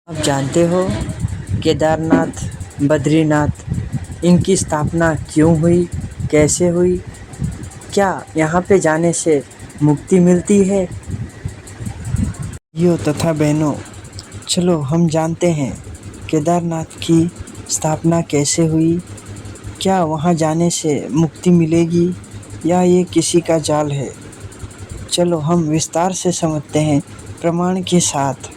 आप जानते हो केदारनाथ, बद्रीनाथ इनकी स्थापना क्यों हुई, कैसे हुई? क्या यहाँ पे जाने से मुक्ति मिलती है? भाइयों तथा बहनों, चलो हम जानते हैं केदारनाथ की स्थापना कैसे हुई। क्या वहाँ जाने से मुक्ति मिलेगी या ये किसी का जाल है? चलो हम विस्तार से समझते हैं प्रमाण के साथ।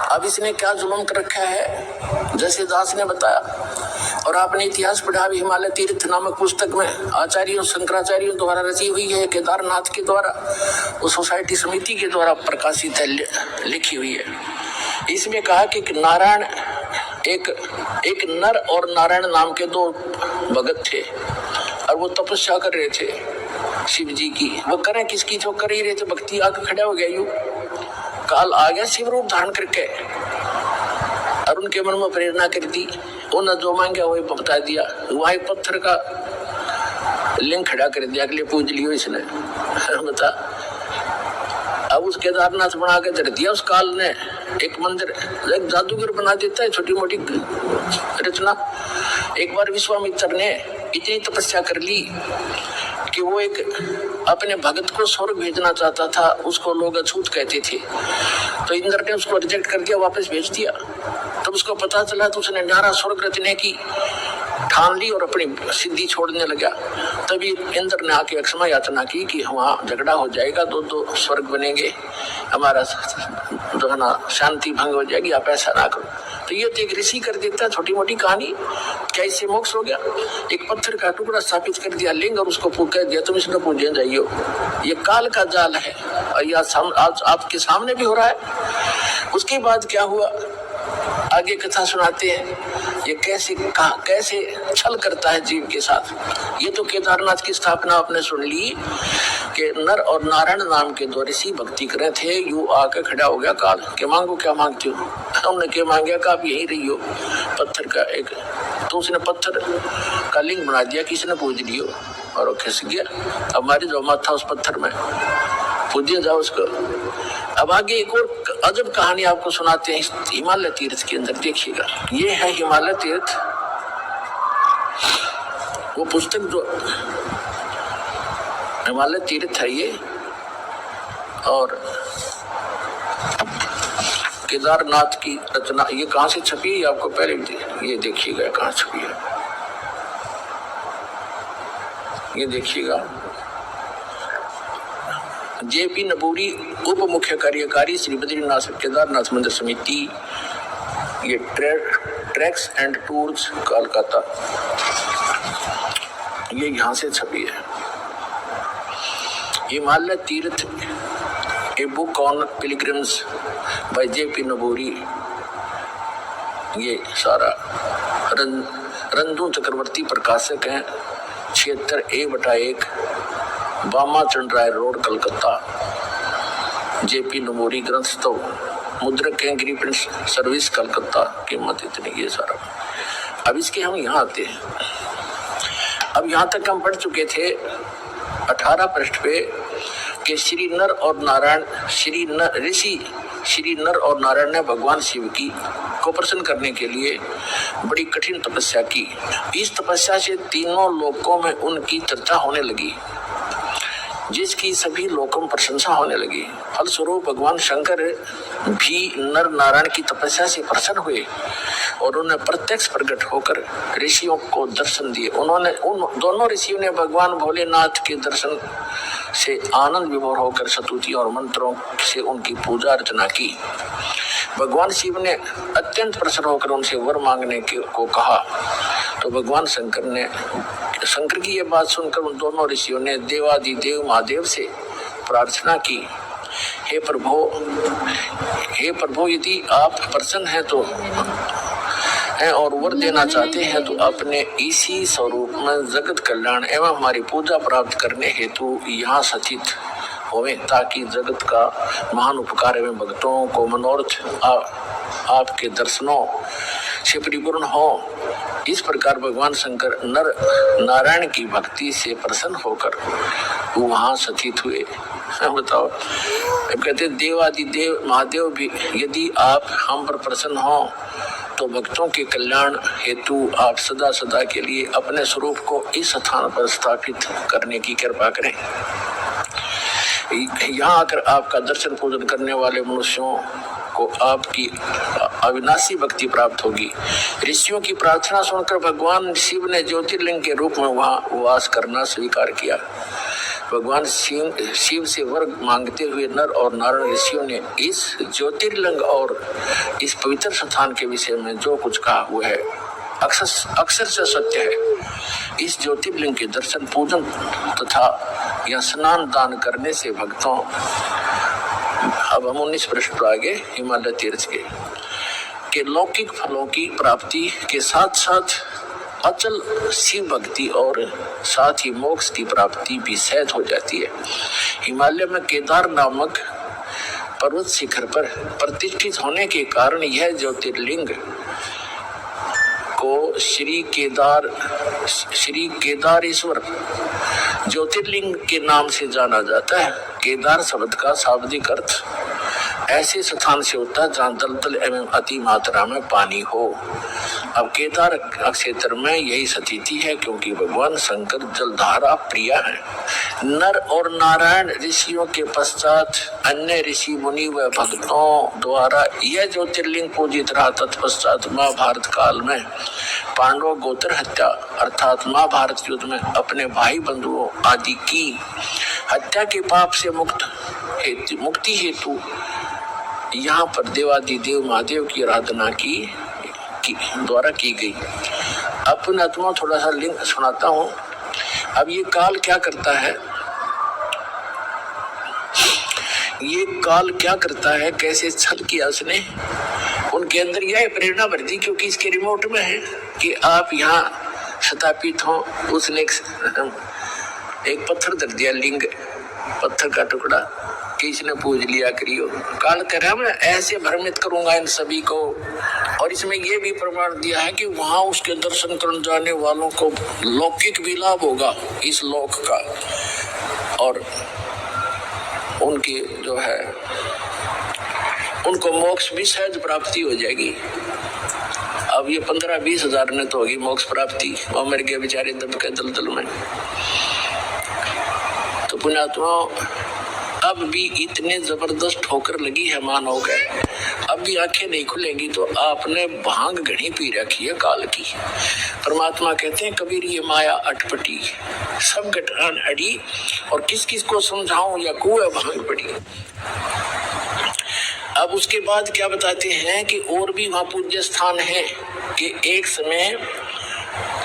अब इसने क्या जुल्म कर रखा है, जैसे दास ने बताया और आपने इतिहास पढ़ा भी, हिमालय तीर्थ नामक पुस्तक में आचार्यों शंकराचार्यों द्वारा रची हुई है, केदारनाथ के द्वारा उस सोसाइटी समिति के द्वारा प्रकाशित है, लिखी हुई है। इसमें कहा कि नारायण एक नर और नारायण नाम के दो भगत थे और वो तपस्या कर रहे थे शिव जी की। वो करें किसकी, जो कर ही रहे थे भक्ति, आके खड़ा हो गया। यूं काल आ गया शिव रूप धारण करके और उनके मन में प्रेरणा कर दी। उन्होंने जो मांगा वही बता दिया। वहां एक पत्थर का लिंग खड़ा कर दिया, अगले पूज लियो इसने। बता, अब उस केदारनाथ बना के धर दिया। उस काल ने एक मंदिर, एक जादूगर बना देता है छोटी मोटी रचना। एक बार विश्वामित्र ने इतनी तपस्या कर ली कि वो एक अपने भगत को स्वर्ग भेजना चाहता था, उसको लोग अछूत कहते थे, तो इंद्र ने उसको रिजेक्ट कर दिया, वापस भेज दिया। तब उसको पता चला तो उसने 11 स्वर्ग रचने की ठान ली और अपनी सिद्धि छोड़ने लगा। तभी इंद्र ने आके क्षमा याचना की कि वहाँ झगड़ा हो जाएगा, दो स्वर्ग बनेंगे, हमारा जो है ना शांति भंग हो जाएगी, आप ऐसा ना करो। तो ये तो एक ऋषि कर देता है, छोटी मोटी कहानी। क्या इससे मोक्ष हो गया? एक पत्थर का टुकड़ा स्थापित कर दिया लिंग और उसको कह दिया तुम इसको पूजने जाइयो। ये काल का जाल है और यह आज आपके सामने भी हो रहा है। उसके बाद क्या हुआ, आगे कथा सुनाते हैं। ये कैसे छल करता है जीव के साथ। ये तो केदारनाथ की स्थापना आपने सुन ली कि नर और नारायण नाम के दो ऋषि भक्ति करे थे। यू आके खड़ा हो गया काल के, मांगो क्या मांगते हो? हमने क्या मांगा का आप यही रही हो, पत्थर का एक। तो उसने पत्थर का लिंग बना दिया, किसी ने पूज लियो और वो खिस गया। हमारी जो मत था उस पत्थर में, पूजिए जाओ उसको। अब आगे एक और अजब कहानी आपको सुनाते हैं हिमालय तीर्थ के अंदर, देखिएगा। ये है हिमालय तीर्थ, वो पुस्तक जो हिमालय तीर्थ है ये, और केदारनाथ की रचना। ये कहाँ से छपी है आपको पहले भी ये देखिएगा कहाँ छपी है, ये देखिएगा। जेपी नबूरी, उप मुख्य कार्यकारी श्री बद्रीनाथ केदारनाथ मंदिर समिति, ये ट्रैक्स एंड टूर्स कोलकाता, ये यहाँ से छपी है। Himalaya Tirtha, a book on pilgrims by JP Naburi, ये सारा रंजू चक्रवर्ती प्रकाशक हैं, 76A/1, Bama Chandraya road, Calcutta. JP Naburi ग्रंथ तो मुद्रक है, ग्री प्रिंट सर्विस, कलकत्ता। कीमत इतनी, ये सारा। अब इसके हम यहाँ आते हैं। अब यहाँ तक हम पढ़ चुके थे 18 पृष्ठ पे कि श्री नर और नारायण, श्री नर और नारायण ने भगवान शिव की को प्रसन्न करने के लिए बड़ी कठिन तपस्या की। इस तपस्या से तीनों लोकों में उनकी चर्चा होने लगी, जिसकी सभी लोकों में प्रशंसा होने लगी। फलस्वरूप भगवान शंकर भी नर नारायण की तपस्या से प्रसन्न हुए और उन्हें प्रत्यक्ष प्रकट होकर ऋषियों को दर्शन दिए। उन दोनों ऋषियों ने भगवान भोलेनाथ के दर्शन से आनंद विभोर होकर स्तुति और मंत्रों से उनकी पूजा अर्चना की। भगवान शिव ने अत्यंत प्रसन्न होकर उनसे वर मांगने को कहा। तो भगवान शंकर की ये बात सुनकर उन दोनों ऋषियों ने देवादिदेव महादेव से प्रार्थना की, हे प्रभु यदि आप प्रसन्न हैं तो और वर देना चाहते हैं तो अपने इसी स्वरूप में जगत कल्याण एवं हमारी पूजा प्राप्त करने हेतु यहाँ स्थित होवे, ताकि जगत का महान उपकार एवं भक्तों को मनोरथ आपके दर्शनों से परिपूर्ण हो। इस प्रकार भगवान शंकर नर नारायण की भक्ति से प्रसन्न होकर वहां स्थित हुए। बताओ, अब कहते देवादिदेव महादेव भी यदि आप हम पर प्रसन्न हो तो भक्तों के कल्याण हेतु आप सदा सदा के लिए अपने स्वरूप को इस स्थान पर स्थापित करने की कृपा करें। यहाँ आकर आपका दर्शन पूजन करने वाले मनुष्यों को आपकी अविनाशी भक्ति प्राप्त होगी। ऋषियों की प्रार्थना सुनकर भगवान शिव ने ज्योतिर्लिंग के रूप में वहां वास करना स्वीकार किया। भगवान शिव से वर मांगते हुए नर और नारायण ऋषियों ने इस ज्योतिर्लिंग और इस पवित्र स्थान के विषय में जो कुछ कहा हुआ है अक्सर से सत्य है। इस ज्योतिर्लिंग के दर्शन पूजन तथा या स्नान दान करने से भक्तों, अब हम 19 पृष्ठ पर आगे हिमालय तीर्थ के लौकिक फलों की प्राप्ति के साथ साथ अचल शिव भक्ति और साथ ही मोक्ष की प्राप्ति भी सहज हो जाती है। हिमालय में केदार नामक पर्वत शिखर पर प्रतिष्ठित होने के कारण यह ज्योतिर्लिंग को श्री केदारेश्वर ज्योतिर्लिंग के नाम से जाना जाता है। केदार शब्द का शाब्दिक अर्थ ऐसे स्थान से होता है जहाँ दलदल एवं अति मात्रा में पानी हो। अब केदार क्षेत्र में यही स्थिति है क्योंकि भगवान शंकर जलधारा प्रिय है। नर और नारायण ऋषियों के पश्चात अन्य ऋषि मुनि व भक्तों द्वारा यह ज्योतिर्लिंग पूजित रहा। तत्पश्चात महाभारत काल में पांडव गोत्र हत्या अर्थात महाभारत युद्ध में अपने भाई बंधुओं आदि की हत्या के पाप से मुक्ति हेतु यहाँ पर देवादिदेव महादेव की आराधना की द्वारा की गई। अपने आत्मा थोड़ा सा लिंग सुनाता हूँ। अब ये काल क्या करता है, ये काल क्या करता है, कैसे छल किया उसने। उनके अंदर यह प्रेरणा भर दी क्योंकि इसके रिमोट में है कि आप यहाँ स्थापित हो। उसने एक पत्थर धर दिया, लिंग पत्थर का टुकड़ा कि इसने पूज लिया करियो। काल कह रहा मैं ऐसे भ्रमित करूंगा इन सभी को। और इसमें यह भी प्रमाण दिया है कि वहां उसके दर्शन करने जाने वालों को लौकिक भी लाभ होगा इस लोक का, और उनकी जो है उनको मोक्ष भी सहज प्राप्ति हो जाएगी। अब ये 15-20 हजार ने तो होगी मोक्ष प्राप्ति, वो मर गए बेचारे दब के दलदल में। तो पुण्यात्मा अब भी इतने जबरदस्त ठोकर लगी है मानव गए, अब भी आंखें नहीं खुलेंगी तो आपने भांग घड़ी पी रखी है काल की। परमात्मा कहते हैं कबीर ये माया अटपटी सब गठान अड़ी, और किस किस को समझाऊं या कुएं भांग पड़ी। अब उसके बाद क्या बताते हैं कि और भी वहां पूज्य स्थान है कि एक समय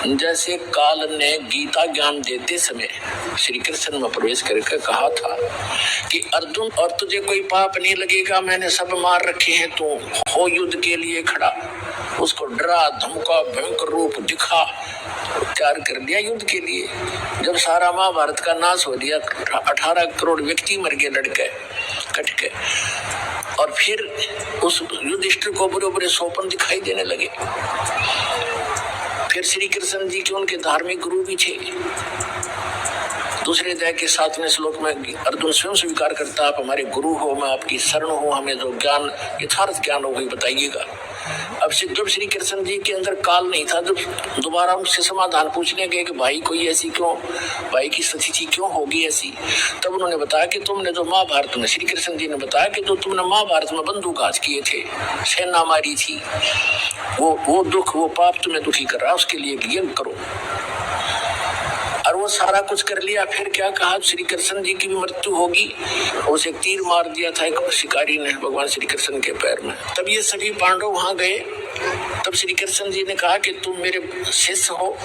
जैसे काल ने गीता ज्ञान देते समय श्री कृष्ण में प्रवेश करके कहा था कि अर्जुन और तुझे कोई पाप नहीं लगेगा, मैंने सब मार रखे हैं, तू हो युद्ध के लिए खड़ा। उसको डरा धमका भयंकर रूप दिखा, तैयार कर दिया युद्ध के लिए। जब सारा महाभारत का नाश हो दिया, 18 करोड़ व्यक्ति मर गए लड़के कट के, और फिर उस युधिष्ठिर को बुरे बुरे सोपन दिखाई देने लगे। फिर श्री कृष्ण जी के उनके धार्मिक गुरु भी थे। दूसरे अध्याय के 7वें श्लोक में अर्जुन स्वयं स्वीकार करता, आप हमारे गुरु हो, मैं आपकी शरण हूँ, हमें जो ज्ञान यथार्थ ज्ञान हो वही बताइएगा। अब जब श्री कृष्ण जी के अंदर काल नहीं था, जब दोबारा उनसे समाधान पूछने गए कि भाई कोई ऐसी क्यों, भाई की स्थिति क्यों होगी ऐसी, तब उन्होंने बताया कि तुमने जो महाभारत में, श्री कृष्ण जी ने बताया कि जो तुमने महाभारत में बंदूकघात किए थे, सेना मारी थी, वो दुख वो पाप तुम्हें दुखी कर रहा है, उसके लिए यज्ञ करो। और वो सारा कुछ कर लिया। फिर क्या कहा, श्री कृष्ण जी की भी मृत्यु होगी, उसे तीर मार दिया था एक शिकारी ने भगवान श्री कृष्ण के पैर में। तब ये सभी पांडव वहां गए। तब श्री कृष्ण जी ने कहा कि तुम मेरे शिष्य हो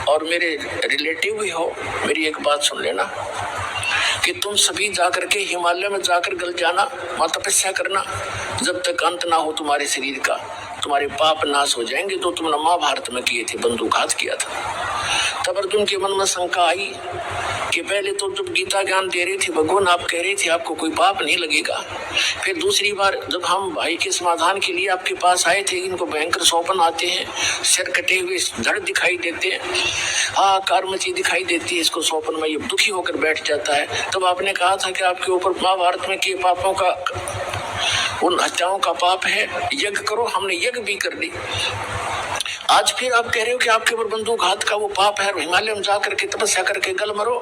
और मेरे रिलेटिव भी हो, मेरी एक बात सुन लेना कि तुम सभी जाकर के हिमालय में जाकर गल जाना, वहां तपस्या करना, जब तक अंत ना हो तुम्हारे शरीर का, तुम्हारे पाप नाश हो जाएंगे तो तुमने महाभारत में किए थे, बंदूकघात किया था। तब अर्जुन के मन में शंका आई कि पहले तो जब गीता ज्ञान दे रहे थे भगवान, आप कह रहे थे आपको कोई पाप नहीं लगेगा। फिर दूसरी बार जब हम भाई के समाधान के लिए आपके पास आए थे, इनको भयंकर सौपन आते हैं, सिर कटे हुए धड़ दिखाई देते हैं, कार मची दिखाई देती है, इसको सौपन में ये दुखी होकर बैठ जाता है। तब आपने कहा था कि आपके ऊपर महाभारत में के पापों का, उन हत्याओं का पाप है, यज्ञ करो। हमने यज्ञ भी कर ली। आज फिर आप कह रहे हो कि आपके ऊपर बंदूक हाथ का वो पाप है, हिमालय में जाकर के तपस्या करके गल मरो।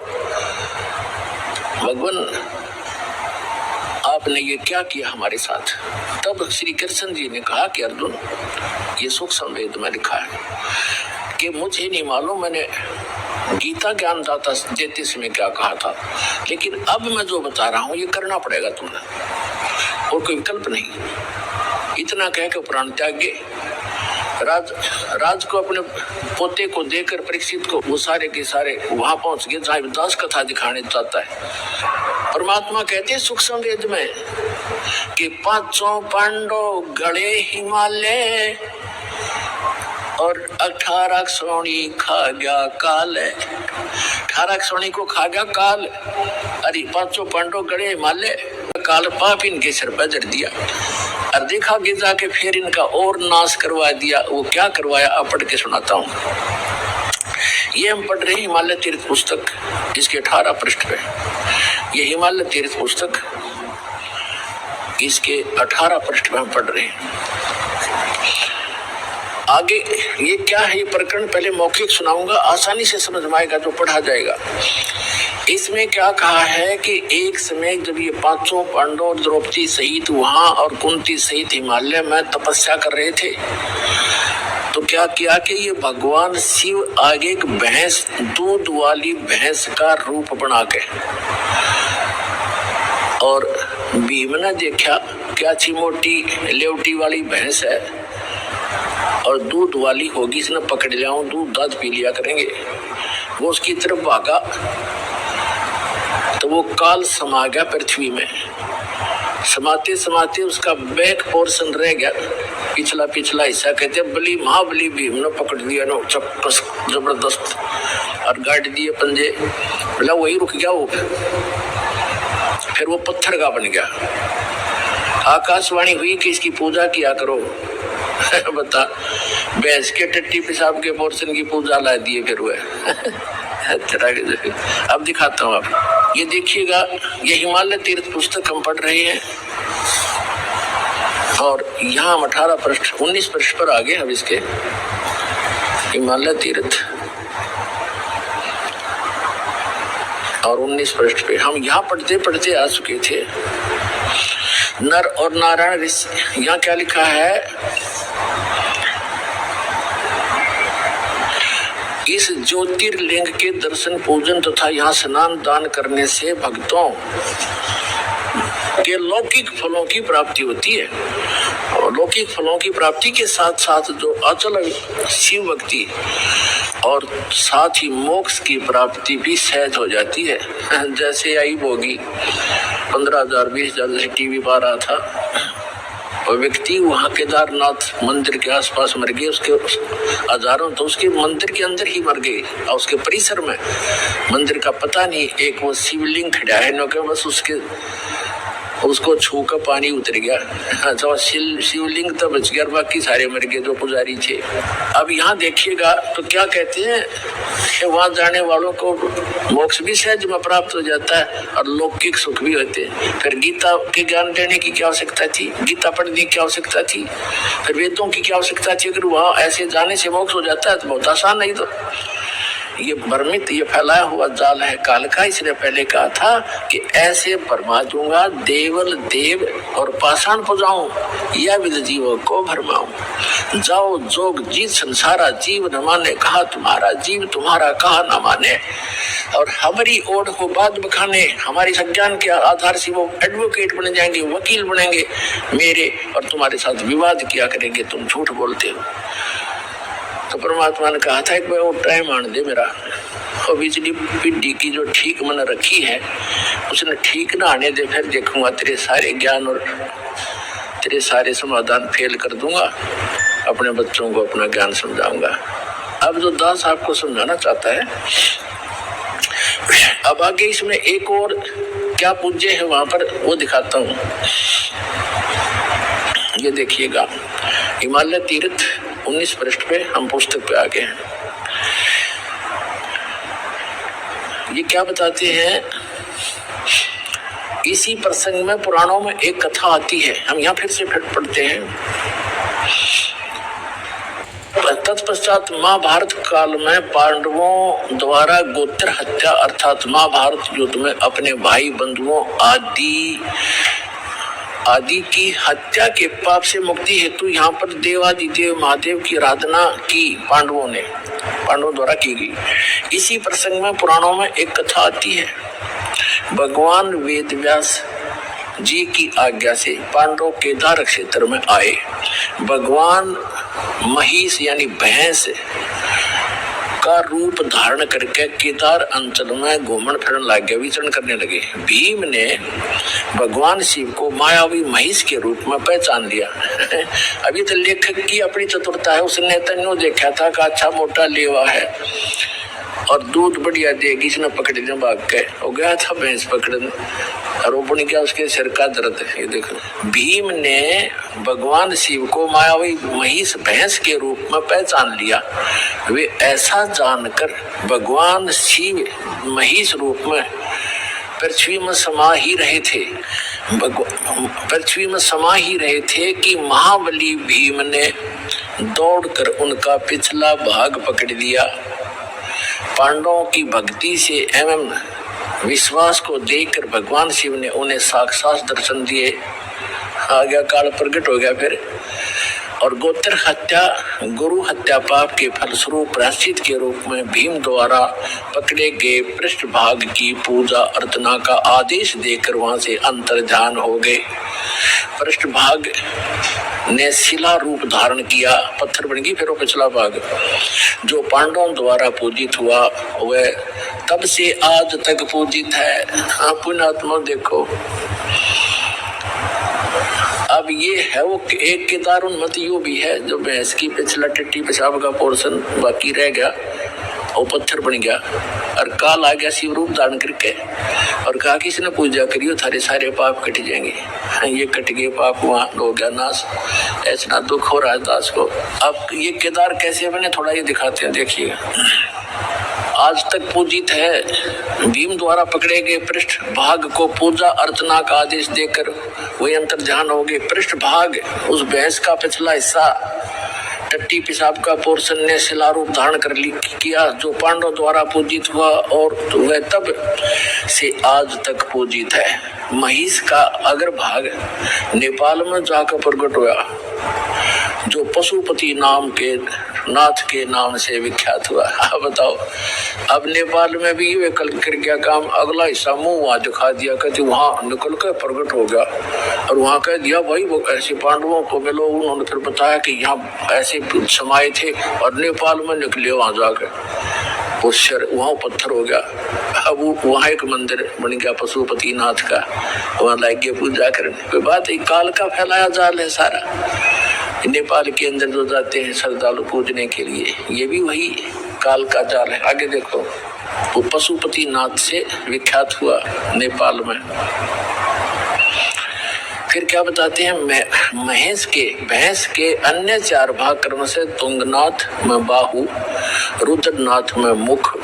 भगवान आपने ये क्या किया हमारे साथ? तब श्री कृष्ण जी ने कहा कि अर्जुन, ये सूक्ष्म वेद में लिखा है कि मुझे नहीं मालूम मैंने गीता ज्ञान दाता देते समय क्या कहा था, लेकिन अब मैं जो बता रहा हूं ये करना पड़ेगा तुम्हें, और कोई विकल्प नहीं। इतना कह के प्राण त्याग गए। राज को अपने पोते को देकर परीक्षित को वो सारे के सारे वहां पहुंच गए जहां दास कथा दिखाने जाता है। परमात्मा कहते हैं सूक्ष्म वेद में कि पांचों पांडव गड़े हिमालय और 18 सोनी खा गया काल। 18 सोनी को खा गया काल। अरे पांचों पांडव गड़े हिमालय, काल पाप इनके सिर पर जड़ दिया और देखा कि जाके फिर इनका और नाश करवा दिया। वो क्या करवाया आप पढ़ के सुनाता हूँ। ये हम पढ़ रहे हैं हिमालय तीर्थ पुस्तक, इसके 18 पृष्ठ पे। ये हिमालय तीर्थ पुस्तक इसके 18 पृष्ठ पे हम पढ़ रहे हैं। आगे ये क्या है ये प्रकरण पहले मौखिक सुनाऊंगा, आसानी से समझ में आएगा जो पढ़ा जाएगा। इसमें क्या कहा है कि एक समय जब ये पांचों पांडव द्रौपदी सहित वहां और कुंती सहित हिमालय में तपस्या कर रहे थे, तो क्या किया कि ये भगवान शिव आगे एक भैंस, दूध वाली भैंस का रूप बना के, और भीम ने देखा क्या अच्छी मोटी लेवटी वाली भैंस है और दूध वाली होगी, इसने पकड़ लिया, दूध दाद पी लिया करेंगे। वो उसकी तरफ भागा तो वो काल समा गया पृथ्वी में। समाते समाते उसका बैक पोर्शन रह गया, पिछला हिस्सा। कहते बली महाबली भीम ने पकड़ लिया ना चक्कस जबरदस्त और गाड़ दिए पंजे, बोला वही रुक गया वो। फिर वो पत्थर का बन गया। आकाशवाणी हुई कि इसकी पूजा किया करो। बता, भैंस के टट्टी पेशाब के पोर्शन की पूजा ला दिए फिर हुए। अब दिखाता हूँ आप, ये देखिएगा, ये हिमालय तीर्थ पुस्तक हम पढ़ रहे हैं और यहाँ हम 18 पृष्ठ 19 पृष्ठ पर आ गए। अब इसके हिमालय तीर्थ और 19 पृष्ठ पे हम यहाँ पढ़ते पढ़ते आ चुके थे। नर और नारायण, यहाँ क्या लिखा है? इस ज्योतिर्लिंग के दर्शन पूजन तथा यहाँ स्नान दान करने से भक्तों के लौकिक फलों की प्राप्ति होती है। और लौकिक फलों की प्राप्ति के साथ साथ जो अचल शिव भक्ति और साथ ही मोक्ष की प्राप्ति भी सहज हो जाती है। जैसे आई भोगी 15,000 20,000 जैसे टीवी पर आ रहा था, और व्यक्ति वहाँ केदारनाथ मंदिर के आसपास मर गए, उसके हजारों, तो उसके मंदिर के अंदर ही मर गए और उसके परिसर में मंदिर का पता नहीं। एक वो शिवलिंग खड़ा है न, बस उसको छू कर पानी उतर गया। अच्छा, शिवलिंग तो बच गया, बाकी सारे मर गए जो पुजारी थे। अब यहाँ देखिएगा तो क्या कहते हैं कि वहां जाने वालों को मोक्ष भी सहज में प्राप्त हो जाता है और लौकिक सुख भी होते हैं। फिर गीता के ज्ञान देने की क्या आवश्यकता थी? गीता पढ़ने की आवश्यकता थी? फिर वेदों की क्या आवश्यकता थी? अगर वहां ऐसे जाने से मोक्ष हो जाता है तो बहुत आसान। नहीं तो ये भ्रमित, ये फैलाया हुआ जाल है काल का। इसने पहले कहा था कि ऐसे भरमा दूंगा देवल देव और पाषाण पुजाऊं, या विद जीवों को भरमाऊं। जाओ जोग जीत संसारा, जीव न माने कहा तुम्हारा, जीव तुम्हारा कहा न माने। और हमारी ओढ़ को बात बखाने, हमारी संज्ञान के आधार से वो एडवोकेट बन जाएंगे, वकील बनेंगे मेरे, और तुम्हारे साथ विवाद किया करेंगे, तुम झूठ बोलते हो। तो परमात्मा ने कहा था एक बार वो टाइम आने दे मेरा, और बिजली पिड्डी की जो ठीक मन रखी है उसने ठीक ना आने दे, फिर देखूंगा तेरे सारे ज्ञान और तेरे सारे समाधान फेल कर दूंगा, अपने बच्चों को अपना ज्ञान समझाऊंगा। अब जो दास आपको समझाना चाहता है अब आगे इसमें एक और क्या पूज्य है वहां पर वो दिखाता हूं। ये देखिएगा, हिमालय तीर्थ 19 पृष्ठ पे हम पुस्तक पे आ गए हैं। ये क्या बताते हैं, इसी प्रसंग में पुराणों में एक कथा आती है, हम यहाँ फिर से पढ़ते हैं। तत्पश्चात महाभारत काल में पांडवों द्वारा गोत्र हत्या अर्थात महाभारत युद्ध में अपने भाई बंधुओं आदि की हत्या के पाप से मुक्ति हेतु यहाँ पर देवादिदेव महादेव की आराधना की पांडवों द्वारा की गई। इसी प्रसंग में पुराणों में एक कथा आती है। भगवान वेदव्यास जी की आज्ञा से पांडव केदार क्षेत्र में आए। भगवान महिष यानी भैंस का रूप धारण करके केदार अंचल में घूमन फिरन लग गए, विचरण करने लगे। भीम ने भगवान शिव को मायावी महिष के रूप में पहचान लिया। अभी तो लेखक की अपनी चतुरता है, उसने तन्नो देखा था कि अच्छा मोटा लेवा है और दूध बढ़िया देगी, इसने पकड़ दिया, भाग के हो गया था भैंस पकड़ने और वो क्या उसके सिर का दर्द है। ये देखो, भीम ने भगवान शिव को मायावी महिष भैंस के रूप में पहचान लिया। वे ऐसा जानकर भगवान शिव महिष रूप में पृथ्वी में समा ही रहे थे कि महाबली भीम ने दौड़कर उनका पिछला भाग पकड़ लिया। पांडवों की भक्ति से एवं विश्वास को देखकर भगवान शिव ने उन्हें साक्षात दर्शन दिए। आ गया काल प्रकट हो गया फिर। और गोत्र हत्या गुरु हत्या पाप के फलस्वरूप प्रायश्चित के रूप में भीम द्वारा पकड़े गए पृष्ठभाग की पूजा अर्चना का आदेश देकर वहां से अंतर्ध्यान हो गए। पृष्ठभाग ने शिला रूप धारण किया, पत्थर बन गई, फिर वो पिछला भाग जो पांडवों द्वारा पूजित हुआ वह तब से आज तक पूजित है। हाँ पुण्यात्मा देखो, अब ये है वो एक केदार उन्मत यो भी है जो भैंस की पिछला टट्टी पेशाब का पोर्शन बाकी रह गया और पत्थर बन गया और काल आ गया शिव रूप धारण करके और कहा कि इसने पूजा करियो थारे सारे पाप कट जाएंगे। ये कट गए पाप, वहां हो गया नाश। ऐसा दुख हो रहा है दास को। अब ये केदार कैसे बने थोड़ा ये दिखाते हैं, देखिएगा। आज तक पूजित है। भीम द्वारा पकड़े गए पृष्ठ भाग को पूजा अर्चना का आदेश देकर वही अंतर्ध्यान हो गए। पृष्ठ भाग उस भैंस का पिछला हिस्सा टट्टी पेशाब का पोर्शन ने शिला रूप धारण कर किया जो पांडव द्वारा पूजित हुआ और वह तब से आज तक पूजित है। महिष का अग्र भाग नेपाल में जाकर प्रकट हुआ जो पशुपति नाम के नाथ के नाम से विख्यात हुआ। बताओ, अब नेपाल में भी वे कल कर गया काम, अगला हिस्सा मुंह वहां दिखा दिया, कहते वहां निकल कर प्रकट हो गया और वहां कह दिया भाई वो ऐसे पांडवों को मिलो। उन्होंने फिर बताया कि यहाँ ऐसे समाये थे और नेपाल में निकले वहां जाकर उस शर वहां पत्थर हो गया। अब वहां एक मंदिर बन गया पशुपति नाथ का, वहां लाग गए पूजा करने। कोई बात है, काल का फैलाया जाल है सारा। नेपाल के अंदर जो जाते हैं श्रद्धालु पूजने के लिए, ये भी वही काल का जाल है। आगे देखो, वो पशुपति नाथ से विख्यात हुआ नेपाल में। फिर क्या बताते हैं, भैंस के अन्य 4 भाग क्रम से तुंगनाथ में बाहु, रुद्रनाथ में मुख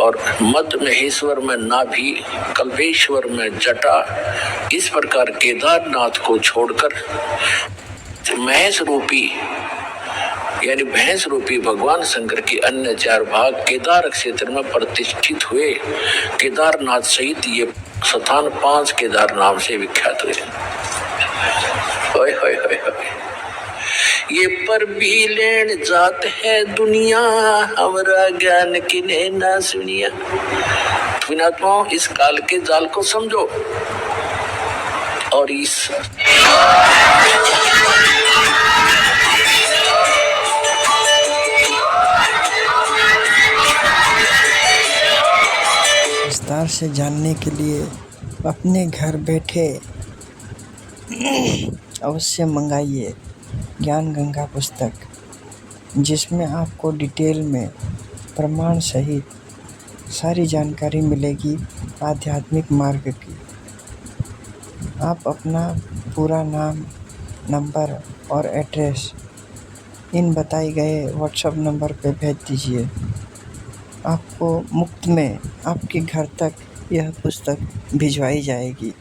और मध्य महेश्वर में नाभि, कल्पेश्वर में जटा। इस प्रकार केदारनाथ को छोड़कर महेश रूपी यानी भैंस रूपी भगवान शंकर के अन्य 4 भाग केदार क्षेत्र में प्रतिष्ठित हुए। केदारनाथ सहित ये स्थान 5 केदार नाम से विख्यात हुए। होय होय होय होय, ये पर भी लेन जात है दुनिया, हमारा ज्ञान किने ना सुनिया। पुण्यात्माओं, इस काल के जाल को समझो और इस विस्तार से जानने के लिए अपने घर बैठे अवश्य मंगाइए ज्ञान गंगा पुस्तक, जिसमें आपको डिटेल में प्रमाण सहित सारी जानकारी मिलेगी आध्यात्मिक मार्ग की। आप अपना पूरा नाम, नंबर और एड्रेस इन बताए गए व्हाट्सएप नंबर पे भेज दीजिए। आपको मुफ्त में आपके घर तक यह पुस्तक भिजवाई जाएगी।